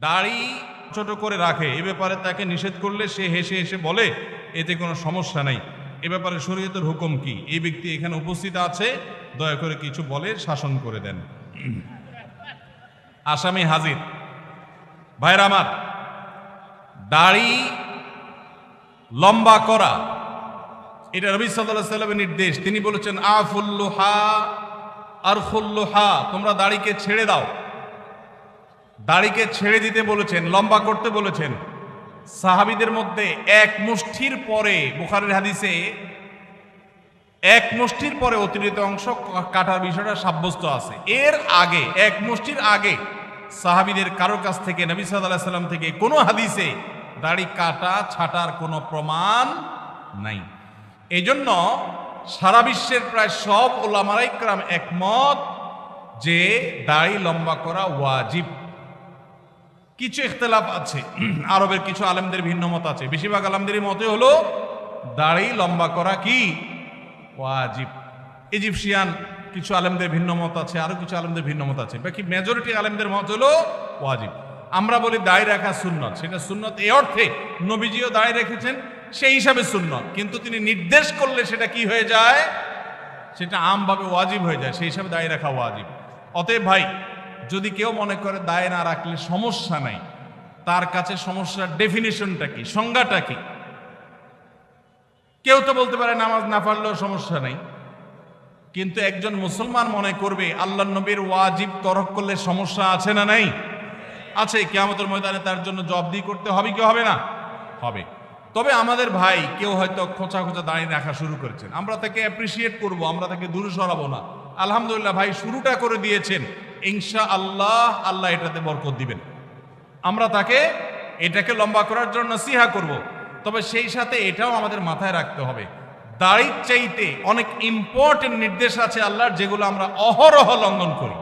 দাড়ি ছোট করে রাখে, এ ব্যাপারে তাকে নিষেধ করলে সে হেসে হেসে বলে এতে কোনো সমস্যা নাই, এ ব্যাপারে শরীয়তের হুকুম কি? এই ব্যক্তি এখানে উপস্থিত আছে, দয়া করে কিছু বলে শাসন করে দেন। আসামি হাজির। ভাইরা আমার, দাড়ি লম্বা করা এটা নবী সাল্লাল্লাহু আলাইহি ওয়াসাল্লামের নির্দেশ। তিনি বলেছেন আফুল্লুহা আরফুল্লুহা, তোমরা দাড়িকে ছেড়ে দাও। দাড়িকে ছেড়ে দিতে বলেছেন, লম্বা করতে বলেছেন। সাহাবীদের মধ্যে এক মুষ্টির পরে, বুখারীর হাদিসে এক মুষ্টির পরে অতিরিক্ত অংশ কাটার বিষয়টা সাব্যস্ত আছে। এর আগে, এক মুষ্টির আগে সাহাবীদের কারোর কাছ থেকে, নবী সাল্লাল্লাহু আলাইহি ওয়াসাল্লাম থেকে কোনো হাদিসে দাড়ি কাটা ছাটার কোনো প্রমাণ নাই। এই জন্য সারা বিশ্বের প্রায় সব উলামায়ে কেরাম একমত যে দাড়ি লম্বা করা ওয়াজিব। কিছু ইখতিলাফ আছে, আরবের কিছু আলেমদের ভিন্ন মত আছে। বেশিরভাগ আলেমদেরই মতে হলো দাড়ি লম্বা করা কি ওয়াজিব। ইজিপশিয়ান কিছু আলেমদের ভিন্ন মত আছে, আরো কিছু আলেমদের ভিন্ন মত আছে। বাকি মেজরিটি আলেমদের মত হলো ওয়াজিব। আমরা বলি দাড়ি রাখা সুন্নত, সেটা সুন্নত এই অর্থে নবীজিও দাড়ি রেখেছেন, সেই হিসাবে সুন্নত, কিন্তু তিনি নির্দেশ করলে সেটা কি হয়ে যায়, সেটা আমভাবে ওয়াজিব হয়ে যায়, সেই হিসাবে দাড়ি রাখা ওয়াজিব। অতএব ভাই, যদি কেউ মনে করে দায় না রাখলে সমস্যা নাই, তার কাছে সমস্যার ডেফিনিশনটা কি, সংজ্ঞাটা কি? কেউ তো বলতে পারে নামাজ না পড়লেও সমস্যা নাই, কিন্তু একজন মুসলমান মনে করবে আল্লাহর নবীর ওয়াজিব তরক করলে সমস্যা আছে না নাই? আছে। কিয়ামতের ময়দানে তার জন্য জবাবদিহি করতে হবে কি হবে না? হবে। তবে আমাদের ভাই কেউ হয়তো খোঁচা খোঁচা দাঁড়িয়ে রাখা শুরু করেছেন, আমরা তাকে অ্যাপ্রিসিয়েট করব, আমরা তাকে দূরে সরাবো না। আলহামদুলিল্লাহ ভাই শুরুটা করে দিয়েছেন, ইনশাআল্লাহ আল্লাহ এটাতে বরকত দিবেন। আমরা তাকে এটাকে লম্বা করার জন্য নসিহা করব। তবে সেই সাথে এটাও আমাদের মাথায় রাখতে হবে, দাড়ির চাইতে অনেক ইম্পর্টেন্ট নির্দেশ আছে আল্লাহর, যেগুলো আমরা অহরহ লঙ্ঘন করি।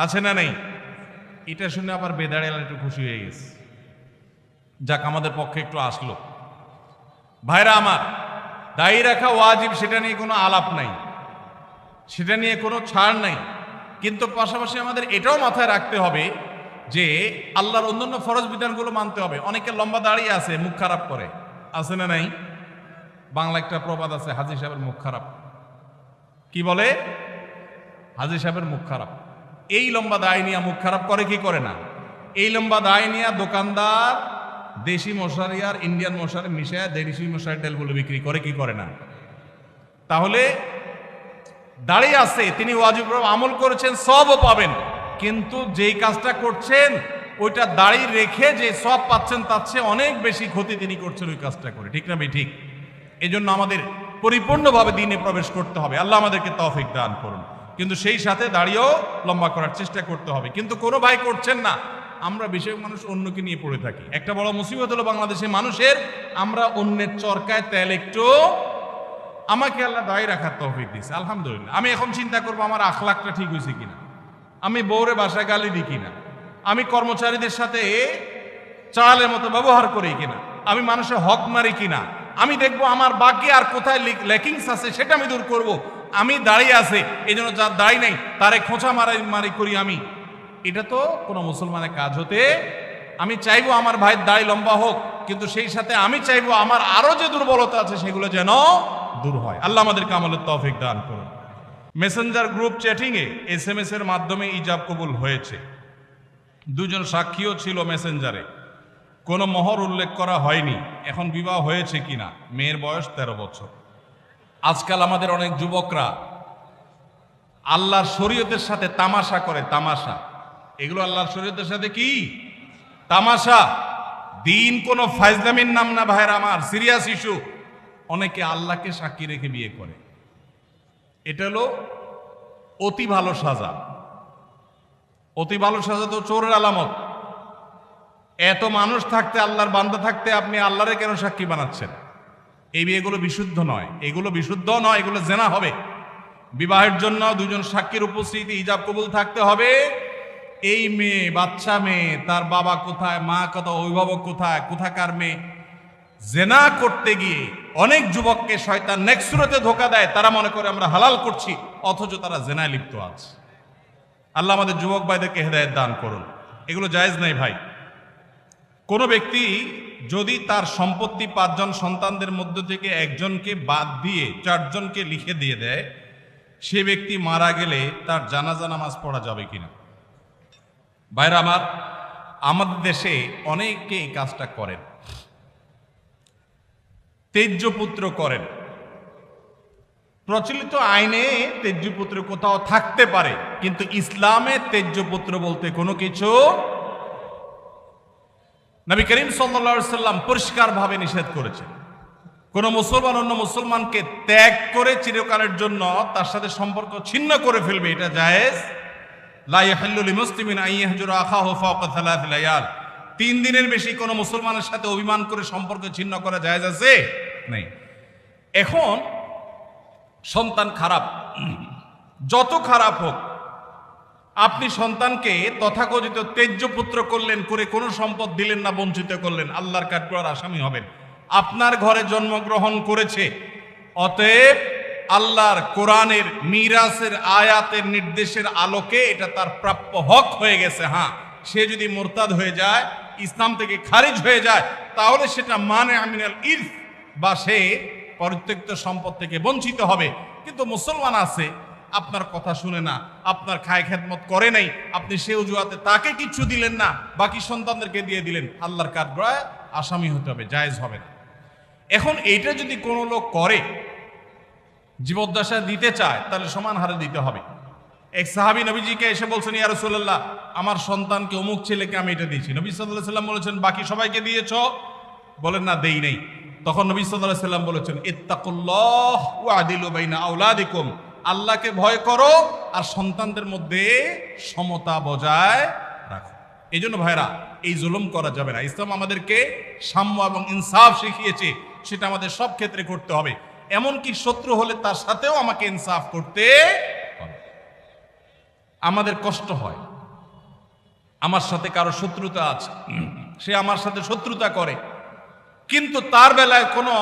আছে না নেই? এটা শুনে আবার বেদাড়ি আল্লাহ একটু খুশি হয়ে গেছে, যাক আমাদের পক্ষে একটু আসলো। ভাইরা আমার, দাড়ি রাখা ওয়াজিব, সেটা নিয়ে কোনো আলাপ নাই, সেটা নিয়ে কোনো ছাড় নাই। কিন্তু পাশাপাশি আমাদের এটাও মাথায় রাখতে হবে যে আল্লাহর অন্যান্য ফরজ বিধানগুলো মানতে হবে। অনেকে লম্বা দাড়ি আছে, মুখ খারাপ করে, আছে না নাই? বাংলা একটা প্রবাদ আছে, হাজী সাহেবের মুখ খারাপ। কি বলে? হাজী সাহেবের মুখ খারাপ। এই লম্বা দাড়ি নিয়ে মুখ খারাপ করে কি করে না? এই লম্বা দাড়ি নিয়ে দোকানদার দেশি মশারি আর ইন্ডিয়ান মশারি মিশায় দেশি মশারি তেলগুলো বিক্রি করে কি করে না? তাহলে দাড়ি আছে, তিনি ওয়াজিব আমল করেছেন, সবও পাবেন, কিন্তু যেই কাজটা করছেন ওইটা দাড়ি রেখে যে সব পাচ্ছেন তার চেয়ে অনেক বেশি ক্ষতি তিনি করছেন ওই কাজটা করে। ঠিক না ভাই? ঠিক। এই জন্য আমাদের পরিপূর্ণভাবে দ্বীনে প্রবেশ করতে হবে। আল্লাহ আমাদেরকে তৌফিক দান করুন। কিন্তু সেই সাথে দাড়িও লম্বা করার চেষ্টা করতে হবে। কিন্তু কোনো ভাই করছেন না, আমরা বেশিরভাগ মানুষ অন্যকে নিয়ে পড়ে থাকি। একটা বড় মুসিবত হলো বাংলাদেশের মানুষের, আমরা অন্যের চরকায় তেল একটু। আমাকে আল্লাহ দাড়ি রাখার তৌফিক দিয়েছে, আলহামদুলিল্লাহ। আমি এখন চিন্তা করবো আমার আখলাকটা ঠিক হয়েছে কিনা, আমি বউরে বাসায় গালি দিই কিনা, আমি কর্মচারীদের সাথে চালের মতো ব্যবহার করি কিনা, আমি মানুষের হক মারি কিনা, আমি দেখবো আমার বাকি আর কোথায় ল্যাকিংস আছে সেটা আমি দূর করব। আমি দাঁড়িয়ে আছে, এই জন্য যার দাড়ি নাই তারে খোঁচা মারি করি আমি। এটা তো কোনো মুসলমানের কাজ হতে। আমি চাইবো আমার ভাইয়ের দাড়ি লম্বা হোক, কিন্তু সেই সাথে আমি চাইবো আমার আরো যে দুর্বলতা আছে সেগুলো যেন দূর হয়। আল্লাহ আমাদেরকে আমলের তৌফিক দান করুন। মেসেঞ্জার গ্রুপ চ্যাটিংয়ে SMS এর মাধ্যমে ইজাব কবুল হয়েছে। দুজন সাক্ষীও ছিল মেসেঞ্জারে, কোনো মোহর উল্লেখ করা হয়নি। এখন বিবাহ হয়েছে কিনা? মেয়ের বয়স 13 বছর। আজকাল আমাদের অনেক যুবকরা আল্লাহর শরীয়তের সাথে তামাশা করে। তামাশা, এগুলো আল্লাহর শরীয়তের সাথে কি তামাশা। দিন কোনো ফাইজলামির নাম না ভাইরা আমার, সিরিয়াস ইস্যু। অনেকে আল্লাহকে সাক্ষী রেখে বিয়ে করে। এটা হলো অতি ভালো সাজা। অতি ভালো সাজা তো চোরের আলামত। এত মানুষ থাকতে, আল্লাহর বান্দা থাকতে আপনি আল্লাহরে কেন সাক্ষী বানাচ্ছেন? এই বিয়েগুলো বিশুদ্ধ নয়, এগুলো বিশুদ্ধ নয়, এগুলো জেনা হবে। বিবাহের জন্য দুজন সাক্ষীর উপস্থিতি, ইজাব কবুল থাকতে হবে। এই মেয়ে, বাচ্চা মেয়ে, তার বাবা কোথায়, মা কোথায়, অভিভাবক কোথায়, কোথাকার মেয়ে, জেনা করতে গিয়ে অনেক যুবককে শয়তান নেক্সট সুরতে ধোঁকা দেয়। তারা মনে করে আমরা হালাল করছি, অথচ তারা জেনায় লিপ্ত আছে। আল্লাহ আমাদের যুবক ভাইদেরকে হেদায়েত দান করুন। এগুলো জায়েজ নাই ভাই। কোনো ব্যক্তি যদি তার সম্পত্তি 5 জন সন্তানদের মধ্য থেকে একজনকে বাদ দিয়ে 4 জনকে লিখে দিয়ে দেয়, সে ব্যক্তি মারা গেলে তার জানাজা নামাজ পড়া যাবে কিনা? ভাইরা আমার, আমাদের দেশে অনেকে এই কাজটা করেন, তেজ্যপুত্র করেন। প্রচলিত আইনে তেজ্যপুত্র কোথাও থাকতে পারে, কিন্তু ইসলামে তেজ্যপুত্র বলতে কোনো কিছু নবী করিম সাল্লাল্লাহু আলাইহি সাল্লাম পরিষ্কারভাবে নিষেধ করেছেন। কোন মুসলমান অন্য মুসলমানকে ত্যাগ করে চিরকালের জন্য তার সাথে সম্পর্ক ছিন্ন করে ফেলবে, এটা জায়েজ। লা ইয়াহিল্লু লিমুসলিমিন আন ইয়াহজুরা আখাহু ফাওকা 3 লায়াল। 3 দিনের বেশি কোন মুসলমানের সাথে অভিমান করে সম্পর্ক ছিন্ন করা জায়েজ আছে? নেই। এখন সন্তান খারাপ, যত খারাপ হোক, আপনি সন্তানকে তথাকথিত তেজ্যপুত্র করলেন, করে কোনো সম্পদ দিলেন না, বঞ্চিত করলেন, আল্লাহর কাঠগড়ার আসামি হবেন। আপনার ঘরে জন্মগ্রহণ করেছে, অতএব আল্লাহর কোরআনের মিরাসের আয়াতের নির্দেশের আলোকে এটা তার প্রাপ্য হক হয়ে গেছে। হ্যাঁ, সে যদি মুরতাদ হয়ে যায়, ইসলাম থেকে খারিজ হয়ে যায়, তাহলে সেটা মানে আমিনাল ইরফ, বা সে পরিত্যক্ত সম্পদ থেকে বঞ্চিত হবে। কিন্তু মুসলমান আছে, আপনার কথা শুনে না, আপনার খায় খেদমত করে নাই, আপনি সে অজুহাতে তাকে কিছু দিলেন না, বাকি সন্তানদেরকে দিয়ে দিলেন, আল্লাহর কাঠগড়ায় আসামি হতে হবে, জায়েজ হবে না। এখন এইটা যদি কোনো লোক করে, জীবদ্দশা দিতে চায়, তাহলে সমান হারে দিতে হবে। এক সাহাবী নবীজিকে এসে বলছেন, ইয়া রাসূলুল্লাহ, আমার সন্তানকে অমুক ছেলেকে আমি এটা দিয়েছি। নবী সাল্লাল্লাহু আলাইহি সাল্লাম বলেছেন, বাকি সবাইকে দিয়েছো? বলেন না, দেই নাই। তখন নবী সাল্লাল্লাহু আলাইহি সাল্লাম বলেছেন, ইত্তাকুল্লাহ ওয়া আদিলু বাইনা আওলাদিকুম, আল্লাহকে ভয় করো আর সন্তানদের মধ্যে সমতা বজায় রাখো। এই জন্য ভাইরা, এই জুলুম করা যাবে না। ইসলাম আমাদেরকে সাম্য এবং ইনসাফ শিখিয়েছে, সেটা আমাদের সব ক্ষেত্রে করতে হবে। এমনকি শত্রু হলে তার সাথেও আমাকে ইনসাফ করতে হবে। আমাদের কষ্ট হয়, আমার সাথে কারো শত্রুতা আছে, সে আমার সাথে শত্রুতা করে, কিন্তু তার বেলায় কোনো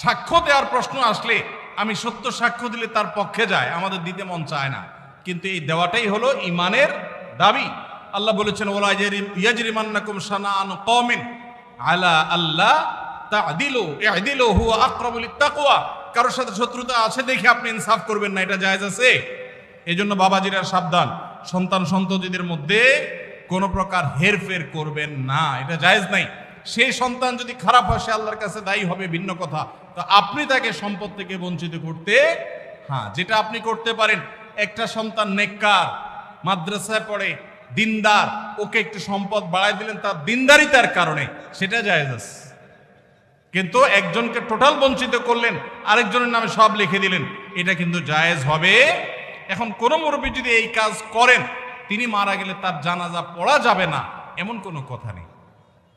সাক্ষ্য দেওয়ার প্রশ্ন আসলে আমি সত্য সাক্ষ্য দিলে তার পক্ষে যায়, আমাদের দিতে মন চায় না। কিন্তু এই দেওয়াটাই হলো ইমানের দাবি। আল্লাহ বলেছেন, ওয়ালা ইয়াজরিমান্নাকুম শানাআনু কওমিন আলা আল্লাহ তা'দিলু ই'দিলু হুয়া আকরাবু লিত্তাকওয়া। কারোর সাথে শত্রুতা আছে দেখে আপনি ইনসাফ করবেন না, এটা জায়েজ আছে? এজন্য বাবাজিরা সাবধান, সন্তান সন্ততিদের মধ্যে কোনো প্রকার হেরফের করবেন না, এটা জায়েজ নাই। সেই সন্তান যদি খারাপ হয়, সে আল্লাহর কাছে দায়ী হবে, ভিন্ন কথা। তো আপনি তাকে সম্পদ থেকে বঞ্চিত করতে, হ্যাঁ, যেটা আপনি করতে পারেন, একটা সন্তান নেককার, মাদ্রাসায় পড়ে, দিনদার, ওকে একটু সম্পদ বাড়াই দিলেন তার দিনদারিতার কারণে, সেটা জায়েজ আছে। কিন্তু একজনকে টোটাল বঞ্চিত করলেন, আরেকজনের নামে সব লিখে দিলেন, এটা কিন্তু জায়েজ হবে। এখন কোন মুরব্বী যদি এই কাজ করেন, তিনি মারা গেলে তার জানাজা পড়া যাবে না, এমন কোনো কথা নেই।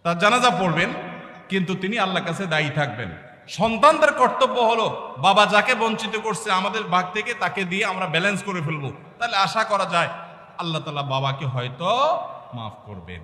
তার জানাজা পড়বেন, কিন্তু তিনি আল্লাহর কাছে দায়ী থাকবেন। সন্তানদের কর্তব্য হলো, বাবা যাকে বঞ্চিত করছে আমাদের ভাগ থেকে, তাকে দিয়ে আমরা ব্যালেন্স করে ফেলবো, তাহলে আশা করা যায় আল্লাহ তাআলা বাবাকে হয়তো মাফ করবেন।